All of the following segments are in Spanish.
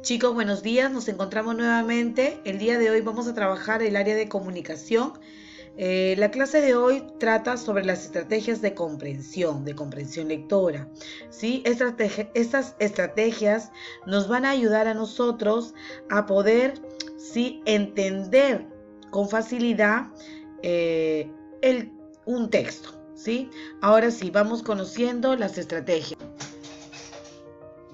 Chicos, buenos días. Nos encontramos nuevamente. El día de hoy vamos a trabajar el área de comunicación. La clase de hoy trata sobre las estrategias de comprensión lectora. ¿Sí? Estas estrategias nos van a ayudar a nosotros a poder, ¿sí?, entender con facilidad eh, un texto. ¿Sí? Ahora sí, vamos conociendo las estrategias.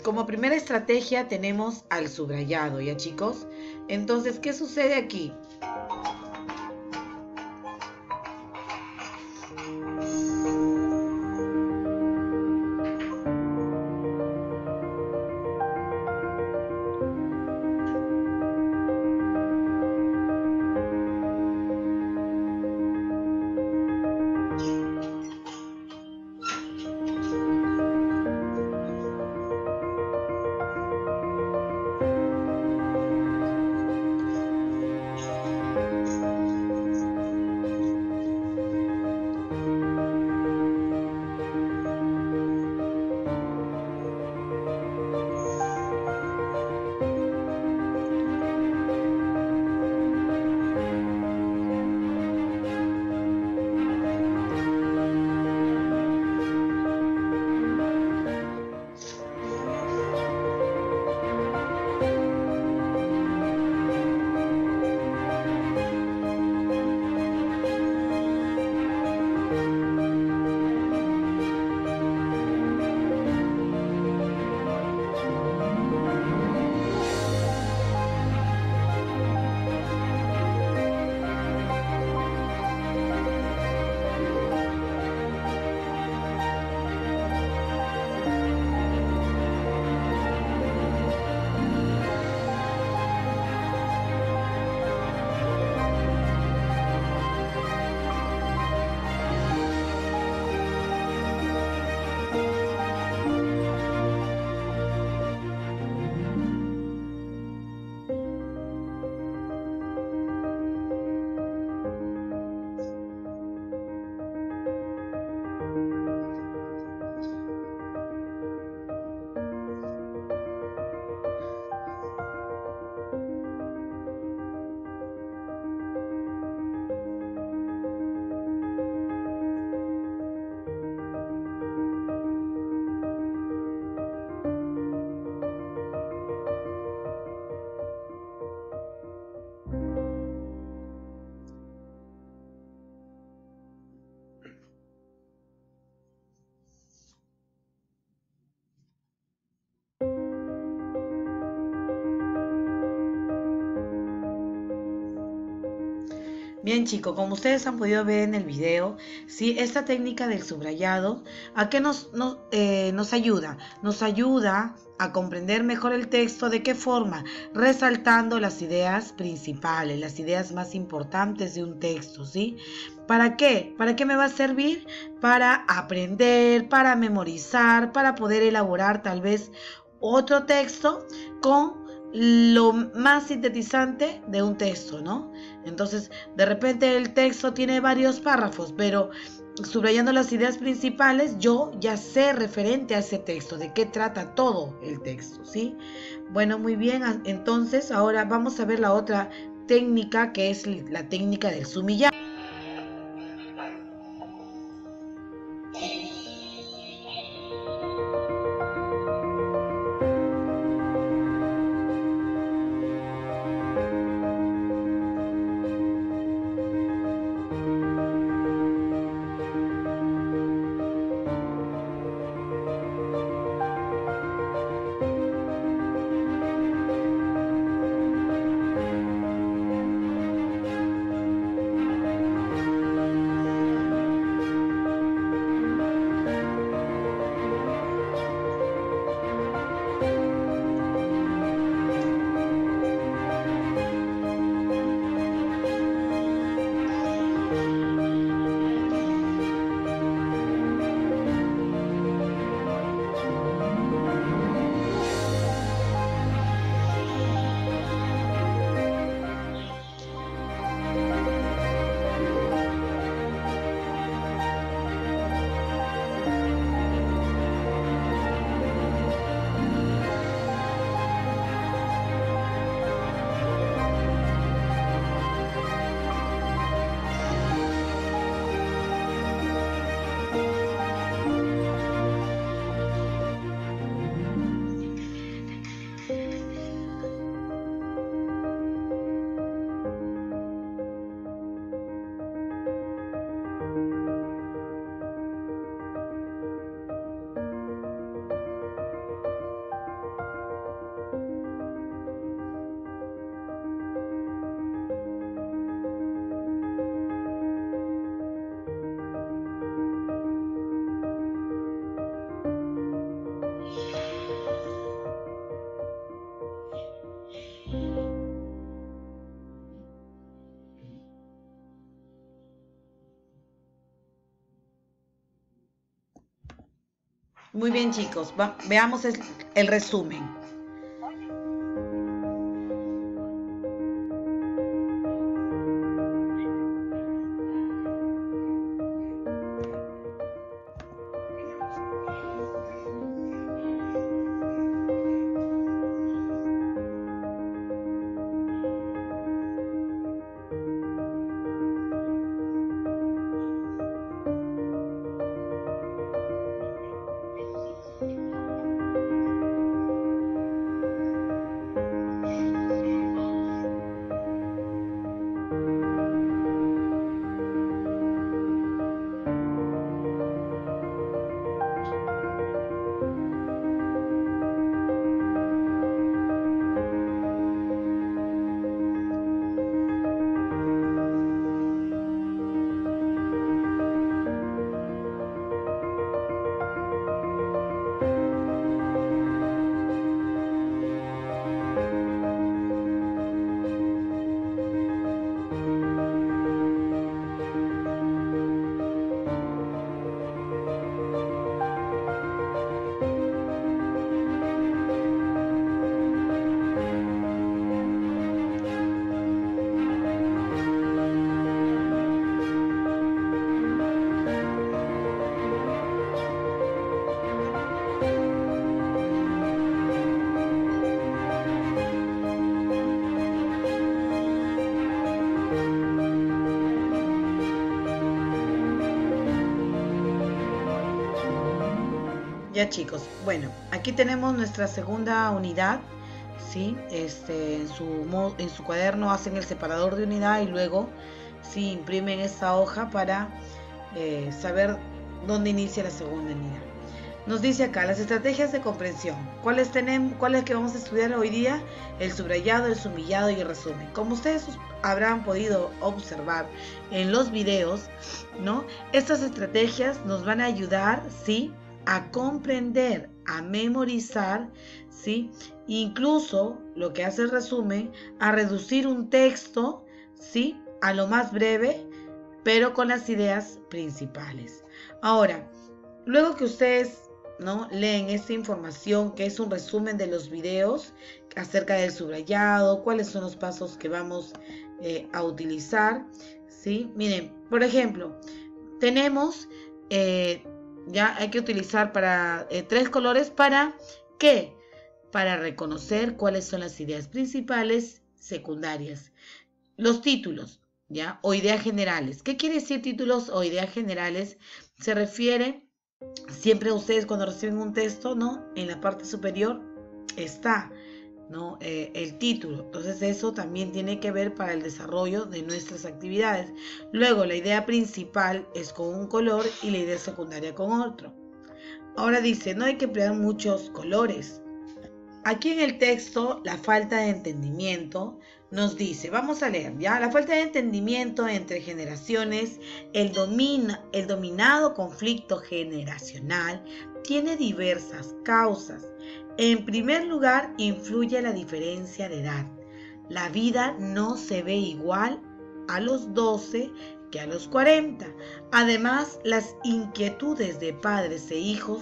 Como primera estrategia tenemos al subrayado, ¿ya, chicos? Entonces, ¿qué sucede aquí? Bien, chicos, como ustedes han podido ver en el video, ¿sí?, esta técnica del subrayado, ¿a qué nos ayuda? Nos ayuda a comprender mejor el texto. ¿De qué forma? Resaltando las ideas principales, las ideas más importantes de un texto, ¿sí? ¿Para qué? ¿Para qué me va a servir? Para aprender, para memorizar, para poder elaborar tal vez otro texto con lo más sintetizante de un texto, ¿no? Entonces, de repente el texto tiene varios párrafos, pero subrayando las ideas principales, yo ya sé referente a ese texto, de qué trata todo el texto, ¿sí? Bueno, muy bien, entonces ahora vamos a ver la otra técnica, que es la técnica del sumillado. Muy bien, chicos, veamos el resumen. Ya, chicos, bueno, aquí tenemos nuestra segunda unidad, ¿sí? En su cuaderno hacen el separador de unidad y luego sí imprimen esta hoja para saber dónde inicia la segunda unidad. Nos dice acá las estrategias de comprensión. ¿Cuáles que vamos a estudiar hoy día? El subrayado, el sumillado y el resumen. Como ustedes habrán podido observar en los videos, ¿no? Estas estrategias nos van a ayudar, ¿sí?, a comprender, a memorizar, ¿sí? Incluso lo que hace el resumen, a reducir un texto, ¿sí?, a lo más breve, pero con las ideas principales. Ahora, luego que ustedes, ¿no?, leen esta información, que es un resumen de los videos acerca del subrayado, cuáles son los pasos que vamos a utilizar, ¿sí? Miren, por ejemplo, tenemos... ya hay que utilizar para 3 colores. ¿Para qué? Para reconocer cuáles son las ideas principales, secundarias. Los títulos, ¿ya? O ideas generales. ¿Qué quiere decir títulos o ideas generales? Se refiere, siempre ustedes cuando reciben un texto, ¿no?, en la parte superior está, ¿no?, el título. Entonces eso también tiene que ver para el desarrollo de nuestras actividades. Luego la idea principal es con un color y la idea secundaria con otro. Ahora dice, no hay que emplear muchos colores. Aquí en el texto, la falta de entendimiento nos dice, vamos a leer, ¿ya? La falta de entendimiento entre generaciones, el dominado conflicto generacional tiene diversas causas. En primer lugar, influye la diferencia de edad. La vida no se ve igual a los 12 que a los 40. Además, las inquietudes de padres e hijos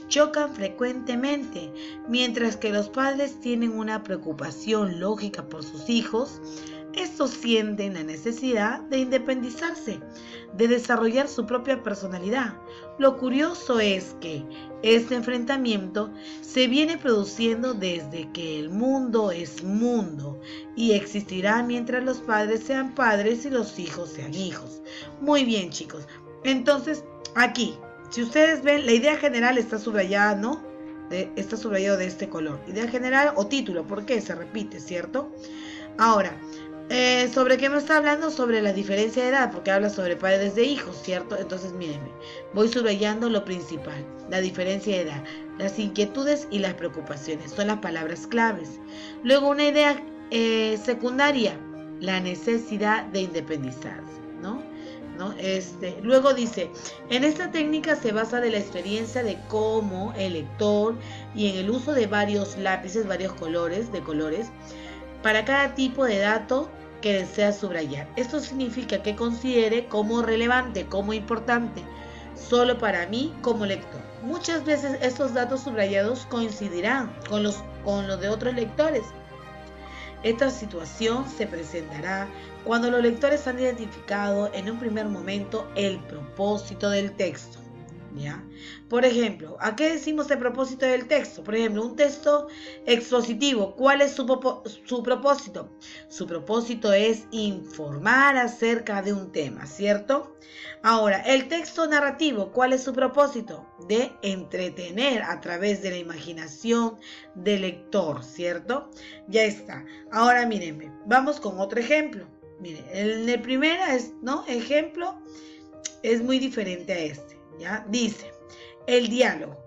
chocan frecuentemente. Mientras que los padres tienen una preocupación lógica por sus hijos, estos sienten la necesidad de independizarse, de desarrollar su propia personalidad. Lo curioso es que este enfrentamiento se viene produciendo desde que el mundo es mundo y existirá mientras los padres sean padres y los hijos sean hijos. Muy bien, chicos. Entonces, aquí, si ustedes ven, la idea general está subrayada, ¿no? Está subrayado de este color. Idea general o título, porque se repite, ¿cierto? Ahora, ¿sobre qué me está hablando? Sobre la diferencia de edad, porque habla sobre padres de hijos, ¿cierto? Entonces, mírenme, voy subrayando lo principal, la diferencia de edad, las inquietudes y las preocupaciones, son las palabras claves. Luego, una idea secundaria, la necesidad de independizarse, ¿no? Luego dice, en esta técnica se basa de la experiencia de cómo el lector y en el uso de varios lápices, varios colores, para cada tipo de dato que desea subrayar. Esto significa que considere como relevante, como importante, solo para mí como lector. Muchas veces estos datos subrayados coincidirán con los de otros lectores. Esta situación se presentará cuando los lectores han identificado en un primer momento el propósito del texto. ¿Ya? Por ejemplo, ¿a qué decimos el propósito del texto? Por ejemplo, un texto expositivo, ¿cuál es su propósito? Su propósito es informar acerca de un tema, ¿cierto? Ahora, el texto narrativo, ¿cuál es su propósito? De entretener a través de la imaginación del lector, ¿cierto? Ya está. Ahora mírenme, vamos con otro ejemplo. Miren, el primer ejemplo es muy diferente a este. ¿Ya? Dice, el diálogo.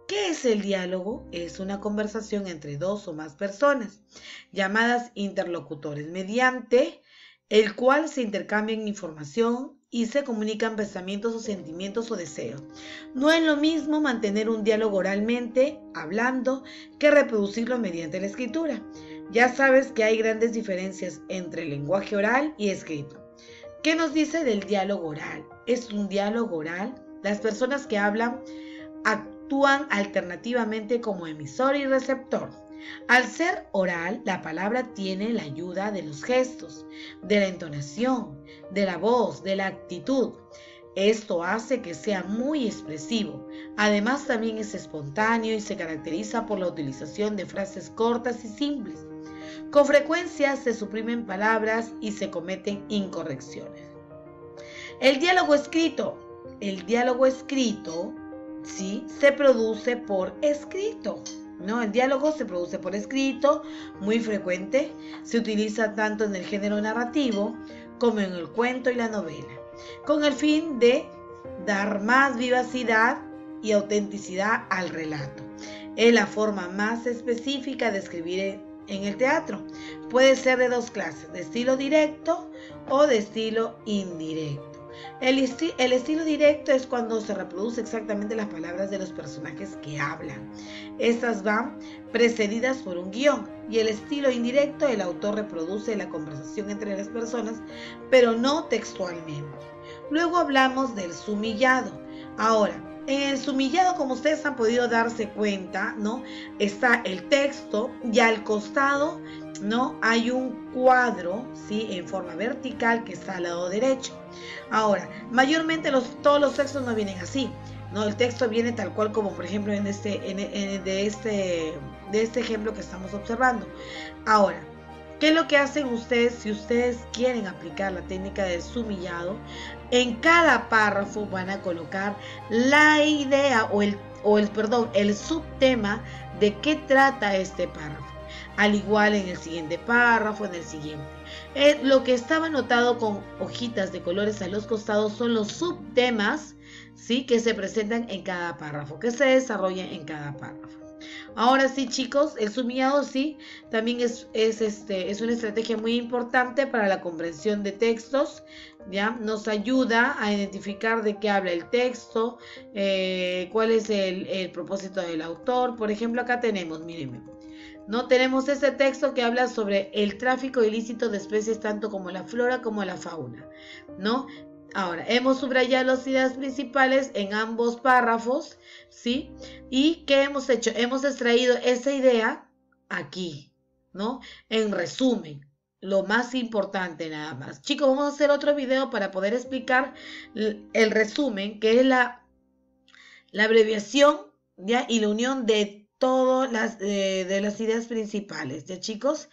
¿Qué es el diálogo? Es una conversación entre dos o más personas, llamadas interlocutores, mediante el cual se intercambian información y se comunican pensamientos o sentimientos o deseos. No es lo mismo mantener un diálogo oralmente, hablando, que reproducirlo mediante la escritura. Ya sabes que hay grandes diferencias entre el lenguaje oral y escrito. ¿Qué nos dice del diálogo oral? ¿Es un diálogo oral? Las personas que hablan actúan alternativamente como emisor y receptor. Al ser oral, la palabra tiene la ayuda de los gestos, de la entonación, de la voz, de la actitud. Esto hace que sea muy expresivo. Además, también es espontáneo y se caracteriza por la utilización de frases cortas y simples. Con frecuencia se suprimen palabras y se cometen incorrecciones. El diálogo escrito. El diálogo escrito, ¿sí?, se produce por escrito, ¿no? El diálogo se produce por escrito, muy frecuente. Se utiliza tanto en el género narrativo como en el cuento y la novela, con el fin de dar más vivacidad y autenticidad al relato. Es la forma más específica de escribir en el teatro. Puede ser de dos clases, de estilo directo o de estilo indirecto. El estilo directo es cuando se reproduce exactamente las palabras de los personajes que hablan. Estas van precedidas por un guión. Y el estilo indirecto, el autor reproduce la conversación entre las personas, pero no textualmente. Luego hablamos del sumillado. Ahora, en el sumillado, como ustedes han podido darse cuenta, ¿no?, está el texto y al costado, ¿no?, hay un cuadro, ¿sí?, en forma vertical que está al lado derecho. Ahora, mayormente todos los textos no vienen así, ¿no? El texto viene tal cual como, por ejemplo, de este ejemplo que estamos observando. Ahora, ¿qué es lo que hacen ustedes si ustedes quieren aplicar la técnica del sumillado? En cada párrafo van a colocar la idea el subtema de qué trata este párrafo. Al igual en el siguiente párrafo, en el siguiente. Lo que estaba anotado con hojitas de colores a los costados son los subtemas, ¿sí?, que se presentan en cada párrafo, que se desarrollan en cada párrafo. Ahora sí, chicos, el sumillado sí también es una estrategia muy importante para la comprensión de textos. ¿Ya? Nos ayuda a identificar de qué habla el texto, cuál es el propósito del autor. Por ejemplo, acá tenemos, mírenme, ¿no? Tenemos este texto que habla sobre el tráfico ilícito de especies tanto como la flora como la fauna, ¿no? Ahora, hemos subrayado las ideas principales en ambos párrafos, ¿sí? ¿Y qué hemos hecho? Hemos extraído esa idea aquí, ¿no? En resumen, lo más importante nada más. Chicos, vamos a hacer otro video para poder explicar el resumen, que es la abreviación, ¿ya?, y la unión de todas las ideas principales, ¿ya, chicos?